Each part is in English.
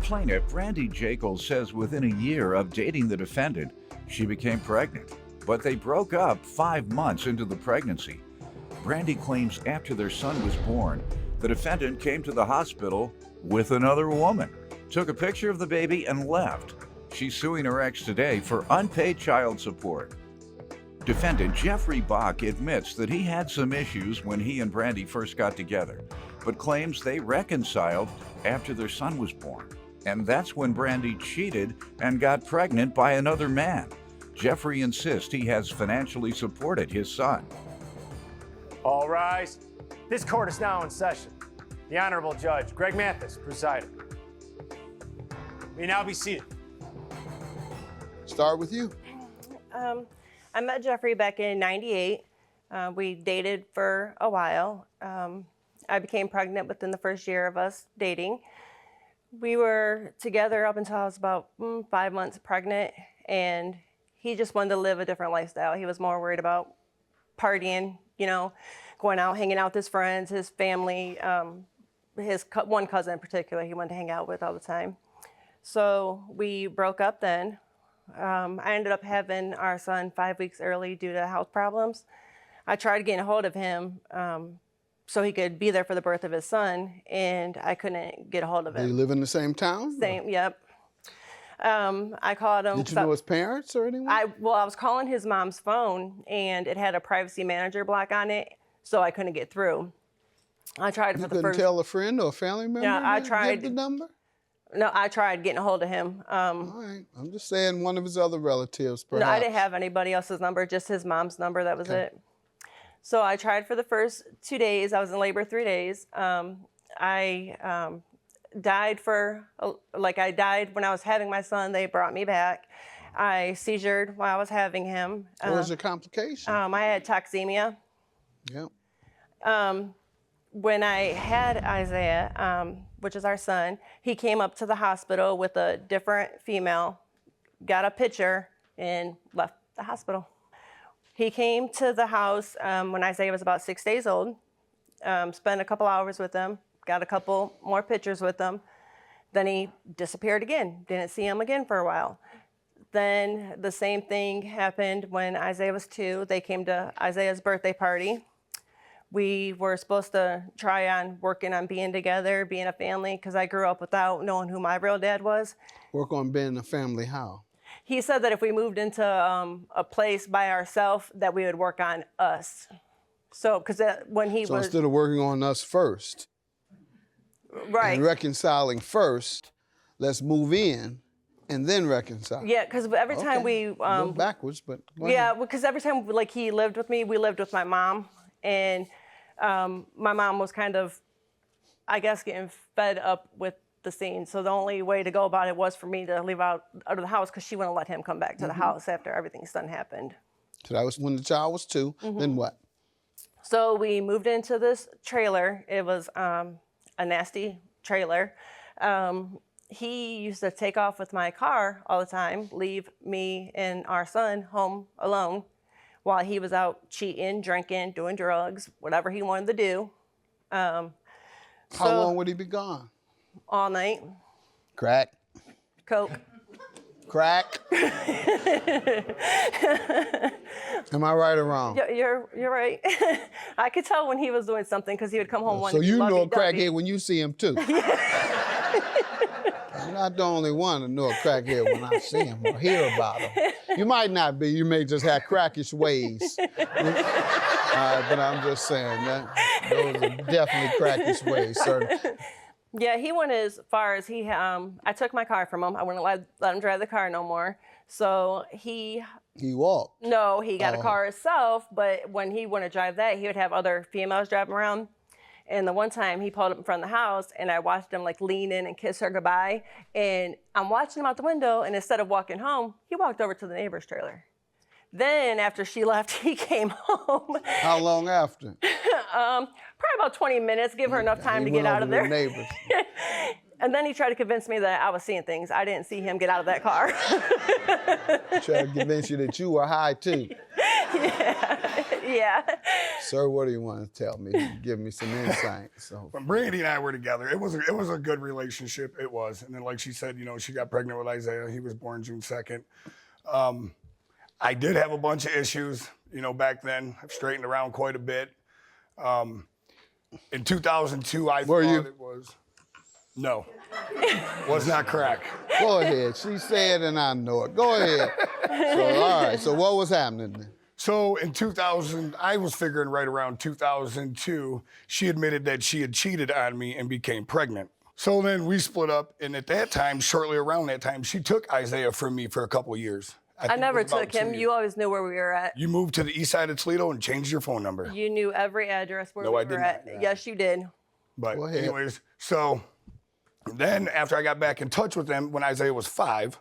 Plaintiff Brandy Jekyll says within a year of dating the defendant, she became pregnant, but they broke up 5 months into the pregnancy. Brandy claims after their son was born, the defendant came to the hospital with another woman, took a picture of the baby, and left. She's suing her ex today for unpaid child support. Defendant Jeffrey Bach admits that he had some issues when he and Brandy first got together, but claims they reconciled after their son was born. And that's when Brandy cheated and got pregnant by another man. Jeffrey insists he has financially supported his son. All rise. This court is now in session. The Honorable Judge Greg Mathis presiding. You may now be seated. Start with you. I met Jeffrey back in '98. We dated for a while. I became pregnant within the first year of us dating. We were together up until I was about 5 months pregnant, and he just wanted to live a different lifestyle. He was more worried about partying, going out, hanging out with his friends, his family, his one cousin in particular he wanted to hang out with all the time. So we broke up then. I ended up having our son 5 weeks early due to health problems. I tried getting a hold of him so he could be there for the birth of his son, and I couldn't get a hold of him. Do you live in the same town? Same, yep. I called him. Did you know his parents or anyone? I was calling his mom's phone, and it had a privacy manager block on it, so I couldn't get through. I tried for the first. You couldn't tell a friend or a family member? Yeah, I tried. Give the number? No, I tried getting a hold of him. All right, I'm just saying one of his other relatives, perhaps. No, I didn't have anybody else's number, just his mom's number, that was it. So I tried for the first 2 days. I was in labor 3 days. I died I died when I was having my son. They brought me back. I seizured while I was having him. What was your complication? I had toxemia. Yep. When I had Isaiah, which is our son, he came up to the hospital with a different female, got a picture, and left the hospital. He came to the house when Isaiah was about 6 days old, spent a couple hours with him, got a couple more pictures with him. Then he disappeared again, didn't see him again for a while. Then the same thing happened when Isaiah was 2. They came to Isaiah's birthday party. We were supposed to try on working on being together, being a family, because I grew up without knowing who my real dad was. Work on being a family how? He said that if we moved into a place by ourselves, that we would work on us. So, because when he was... So instead of working on us first, right, and reconciling first, let's move in and then reconcile. Yeah, because every time we... Go backwards, but go yeah, ahead. because every time he lived with me, we lived with my mom. And my mom was kind of, I guess, getting fed up with the scene. So the only way to go about it was for me to leave out of the house because she wouldn't let him come back to the house after everything's done happened. So that was when the child was 2. Then what? So we moved into this trailer. It was a nasty trailer. He used to take off with my car all the time, leave me and our son home alone, while he was out cheating, drinking, doing drugs, whatever he wanted to do. How long would he be gone? All night. Crack. Coke. Crack. Am I right or wrong? You're right. I could tell when he was doing something because he would come home one. So you know a crackhead when you see him too. I'm not the only one to know a crackhead when I see him or hear about him. You might not be. You may just have crackish ways. But I'm just saying that those are definitely crackish ways, sir. Yeah, he went as far as I took my car from him. I wouldn't let him drive the car no more. So he walked? No, he got a car himself, but when he wanted to drive that, he would have other females driving around. And the one time he pulled up in front of the house and I watched him lean in and kiss her goodbye. And I'm watching him out the window, and instead of walking home, he walked over to the neighbor's trailer. Then after she left, he came home. How long after? Probably about 20 minutes, give her enough time to get out of there. Neighbors. And then he tried to convince me that I was seeing things. I didn't see him get out of that car. Trying to convince you that you were high too. Yeah. Sir, what do you want to tell me? Give me some insight. So When Brandy and I were together, it was a good relationship. It was. And then, like she said, she got pregnant with Isaiah. He was born June 2nd. I did have a bunch of issues, back then. I've straightened around quite a bit. In 2002, I thought it was. No. Was not crack. go ahead. She said, and I know it. Go ahead. So, all right. So what was happening then? So in 2000, I was figuring right around 2002, she admitted that she had cheated on me and became pregnant. So then we split up, and at that time, shortly around that time, she took Isaiah from me for a couple of years. I never took him. You always knew where we were at. You moved to the east side of Toledo and changed your phone number. You knew every address where No, we I were did at. not. Yes, you did. But Go ahead. anyways, so then after I got back in touch with him when Isaiah was 5,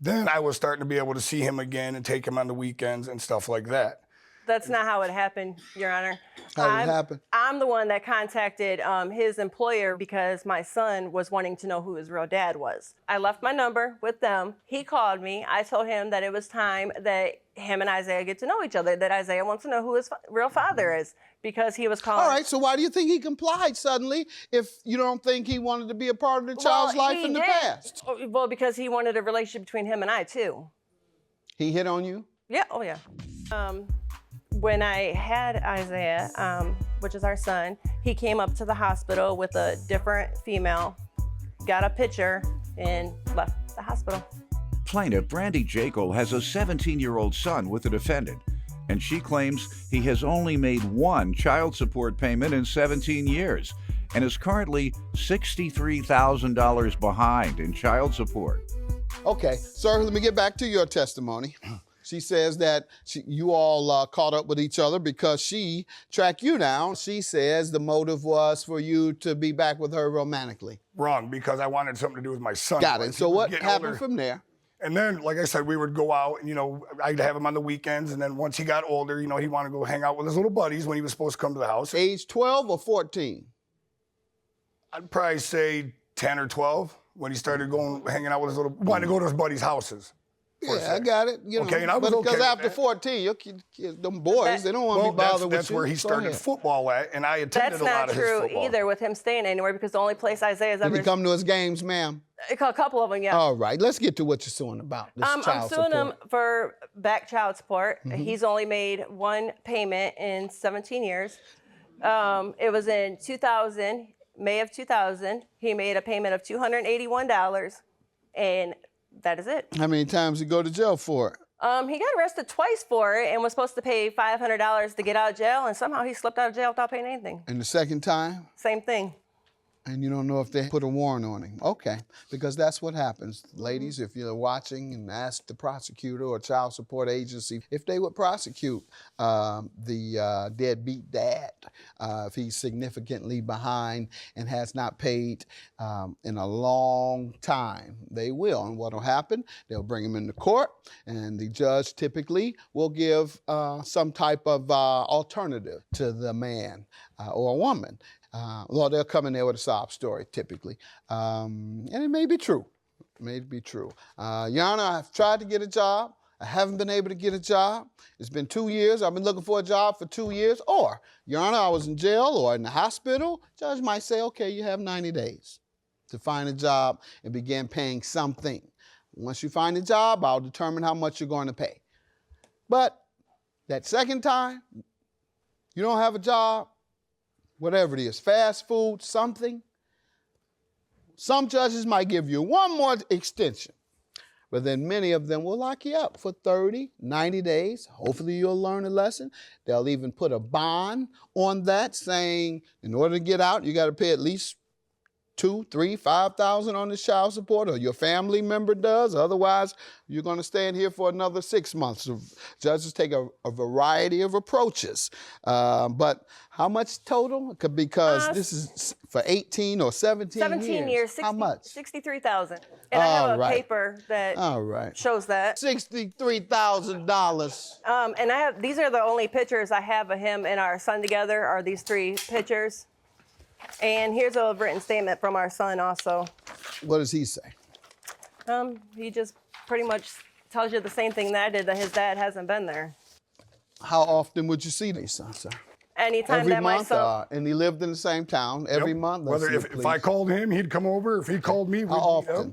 then I was starting to be able to see him again and take him on the weekends and stuff like that. That's not how it happened, Your Honor. How did it happen? I'm the one that contacted his employer because my son was wanting to know who his real dad was. I left my number with them. He called me. I told him that it was time that him and Isaiah get to know each other, that Isaiah wants to know who his real father is because he was calling. All right, so why do you think he complied suddenly if you don't think he wanted to be a part of the child's life he in the did. past? Well, because he wanted a relationship between him and I, too. He hit on you? Yeah, oh yeah. When I had Isaiah, which is our son, he came up to the hospital with a different female, got a picture, and left the hospital. Plaintiff Brandy Jekyll has a 17-year-old son with the defendant, and she claims he has only made one child support payment in 17 years and is currently $63,000 behind in child support. Okay, sir, let me get back to your testimony. She says that you all caught up with each other because she tracked you down. She says the motive was for you to be back with her romantically. Wrong, because I wanted something to do with my son. Got it. Like, So he was what getting happened older. from there? And then, like I said, we would go out, and, I'd have him on the weekends. And then once he got older, he wanted to go hang out with his little buddies when he was supposed to come to the house. Age 12 or 14? I'd probably say 10 or 12 when he started hanging out with wanted to go to his buddies' houses. Yeah, I got it. Okay, and I was but okay because with after that. 14, your kids, them boys, they don't want to be bothered with you. That's where he Go started ahead. football at, and I attended That's a lot not of his true football. either with him staying anywhere because the only place Isaiah's Did ever... he come to his games, ma'am? A couple of them, yeah. All right, let's get to what you're suing about, this I'm child suing support. him for back child support. Mm-hmm. He's only made one payment in 17 years. It was in 2000, May of 2000. He made a payment of $281, and that is it. How many times did he go to jail for it? He got arrested twice for it and was supposed to pay $500 to get out of jail, and somehow he slipped out of jail without paying anything. And the second time? Same thing. And you don't know if they put a warrant on him. Okay, because that's what happens. Ladies, if you're watching and ask the prosecutor or child support agency if they would prosecute the deadbeat dad if he's significantly behind and has not paid in a long time, they will. And what will happen, they'll bring him into court, and the judge typically will give some type of alternative to the man or a woman. Well, they'll come in there with a sob story, typically. And it may be true. It may be true. Your Honor, I've tried to get a job. I haven't been able to get a job. It's been 2 years. I've been looking for a job for 2 years. Or, Your Honor, I was in jail or in the hospital. Judge might say, okay, you have 90 days to find a job and begin paying something. Once you find a job, I'll determine how much you're going to pay. But that second time, you don't have a job, whatever it is, fast food, something. Some judges might give you one more extension, but then many of them will lock you up for 30, 90 days. Hopefully you'll learn a lesson. They'll even put a bond on that saying, in order to get out, you got to pay at least $2,000, $3,000, $5,000 on the child support, or your family member does. Otherwise, you're going to stand here for another 6 months. So judges take a variety of approaches. But how much total? Because this is for 18 or 17 years. How much? $63,000. And I have a paper that shows that. $63,000. And these are the only pictures I have of him and our son together, are these 3 pictures. And here's a written statement from our son also. What does he say? He just pretty much tells you the same thing that I did, that his dad hasn't been there. How often would you see these sons, sir? Anytime Every that my month, son, and he lived in the same town every Yep. month? Whether if I called him, he'd come over. If he called me, we'd How meet up.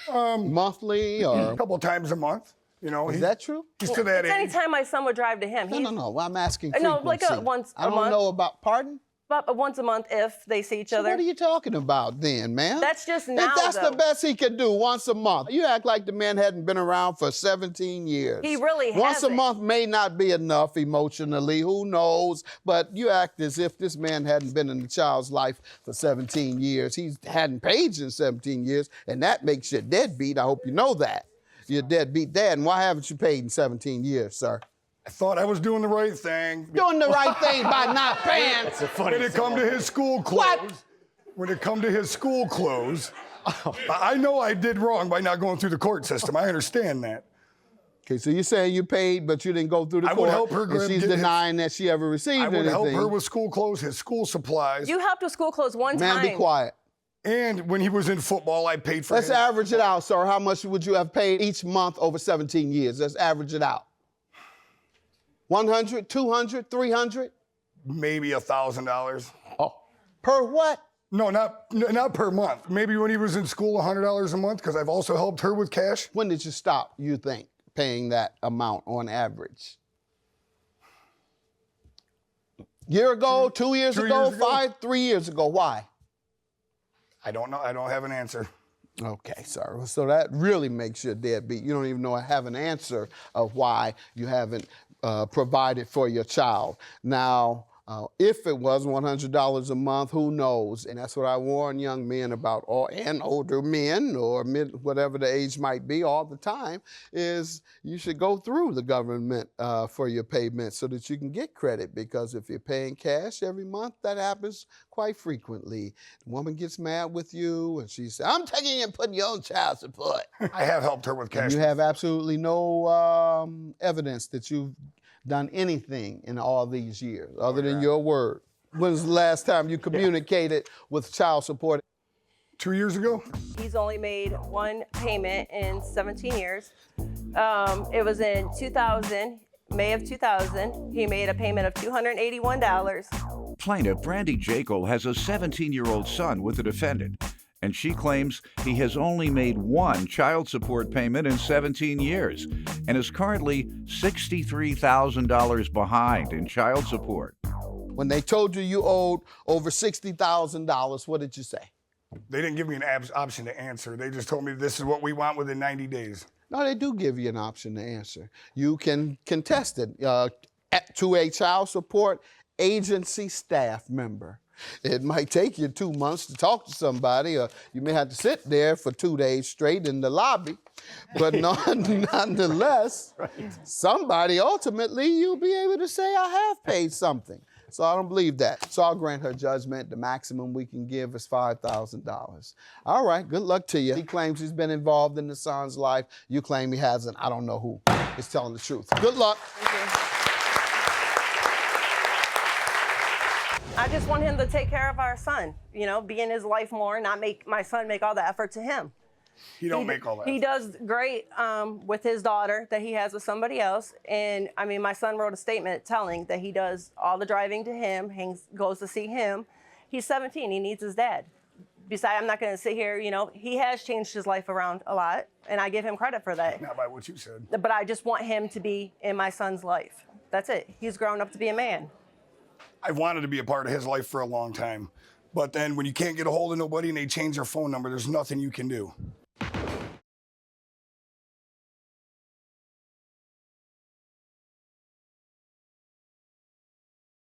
often? Monthly or? A couple times a month. You know, Is that true? he's to that it's age. anytime my son would drive to him. No. Well, I'm asking No, frequency. like once I a don't month. know about, pardon? But once a month if they see each So other. what are you talking about then, man? That's just now, If that's though. the best he could do, once a month. You act like the man hadn't been around for 17 years. He really Once a hasn't. month may not be enough emotionally, who knows? But you act as if this man hadn't been in the child's life for 17 years. He hadn't paid in 17 years, and that makes you a deadbeat. I hope you know that. You're a deadbeat dad, and why haven't you paid in 17 years, sir? I thought I was doing the right thing. Doing the right thing by not paying. That's a funny When it come to his school clothes, What? when it come to his school clothes, I know I did wrong by not going through the court system. I understand that. Okay, so you're saying you paid, but you didn't go through the I court, would help her and grab- she's get his- denying that she ever received I would anything. help her with school clothes, his school supplies, You helped with school clothes one Man, time. be quiet. and when he was in football, I paid for Let's him. average it out, sir. How much would you have paid each month over 17 years? Let's average it out. 100, 200, 300? Maybe $1,000. Oh. Per what? No, not per month. Maybe when he was in school, $100 a month, because I've also helped her with cash. When did you stop, you think, paying that amount on average? Year ago, 2 years 2 ago, years ago. 3 years ago. Why? I don't know. I don't have an answer. Okay, sir. So that really makes you a deadbeat. You don't even know I have an answer of why you haven't provided for your child. Now, if it was $100 a month, who knows? And that's what I warn young men about, and older men, or whatever the age might be, all the time, is you should go through the government for your payment so that you can get credit. Because if you're paying cash every month, that happens quite frequently. The woman gets mad with you, and she says, "I'm taking you and putting you on child support." I have helped her with cash. You have absolutely no evidence that you've done anything in all these years other than your word. When was the last time you communicated with child support? 2 years ago? He's only made one payment in 17 years. It was in 2000, May of 2000. He made a payment of $281. Plaintiff Brandy Jekyll has a 17-year-old son with the defendant, and she claims he has only made one child support payment in 17 years and is currently $63,000 behind in child support. When they told you you owed over $60,000, what did you say? They didn't give me an option to answer. They just told me this is what we want within 90 days. No, they do give you an option to answer. You can contest it to a child support agency staff member. It might take you 2 months to talk to somebody, or you may have to sit there for 2 days straight in the lobby. But nonetheless, somebody ultimately you'll be able to say, I have paid something. So I don't believe that. So I'll grant her judgment. The maximum we can give is $5,000. All right, good luck to you. He claims he's been involved in the son's life. You claim he hasn't. I don't know who is telling the truth. Good luck. I just want him to take care of our son, you know, be in his life more, not make my son make all the effort to him. He don't make all that. He does great with his daughter that he has with somebody else. And I mean, my son wrote a statement telling that he does all the driving to him, goes to see him. He's 17, he needs his dad. Besides, I'm not gonna sit here, you know, he has changed his life around a lot, and I give him credit for that. Not by what you said. But I just want him to be in my son's life. That's it. He's grown up to be a man. I wanted to be a part of his life for a long time. But then when you can't get a hold of nobody and they change their phone number, there's nothing you can do.